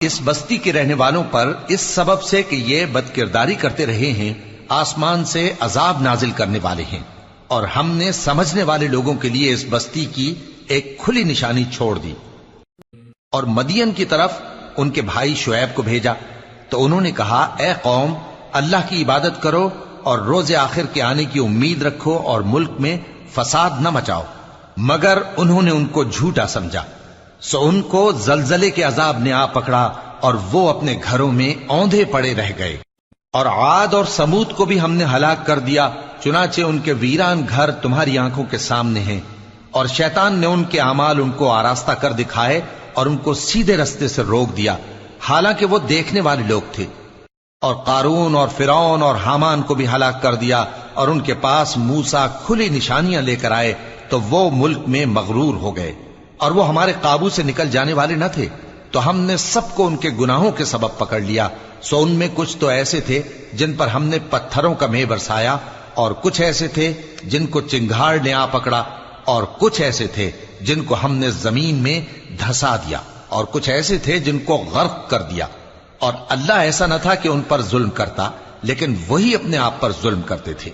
اس بستی کے رہنے والوں پر اس سبب سے کہ یہ بدکرداری کرتے رہے ہیں آسمان سے عذاب نازل کرنے والے ہیں، اور ہم نے سمجھنے والے لوگوں کے لیے اس بستی کی ایک کھلی نشانی چھوڑ دی۔ اور مدین کی طرف ان کے بھائی شعیب کو بھیجا تو انہوں نے کہا، اے قوم، اللہ کی عبادت کرو اور روز آخر کے آنے کی امید رکھو اور ملک میں فساد نہ مچاؤ۔ مگر انہوں نے ان کو جھوٹا سمجھا، سو ان کو زلزلے کے عذاب نے آ پکڑا اور وہ اپنے گھروں میں اوندھے پڑے رہ گئے۔ اور عاد اور سمود کو بھی ہم نے ہلاک کر دیا، چنانچہ ان کے ویران گھر تمہاری آنکھوں کے سامنے ہیں، اور شیطان نے ان کے اعمال ان کو آراستہ کر دکھائے اور ان کو سیدھے رستے سے روک دیا، حالانکہ وہ دیکھنے والے لوگ تھے۔ اور قارون اور فرعون اور حامان کو بھی ہلاک کر دیا، اور ان کے پاس موسیٰ کھلی نشانیاں لے کر آئے تو وہ ملک میں مغرور ہو گئے، اور وہ ہمارے قابو سے نکل جانے والے نہ تھے، تو ہم نے سب کو ان کے گناہوں کے سبب پکڑ لیا۔ سو ان میں کچھ تو ایسے تھے جن پر ہم نے پتھروں کا مے برسایا، اور کچھ ایسے تھے جن کو چنگھاڑ نے آ پکڑا، اور کچھ ایسے تھے جن کو ہم نے زمین میں دھسا دیا، اور کچھ ایسے تھے جن کو غرق کر دیا۔ اور اللہ ایسا نہ تھا کہ ان پر ظلم کرتا، لیکن وہی اپنے آپ پر ظلم کرتے تھے۔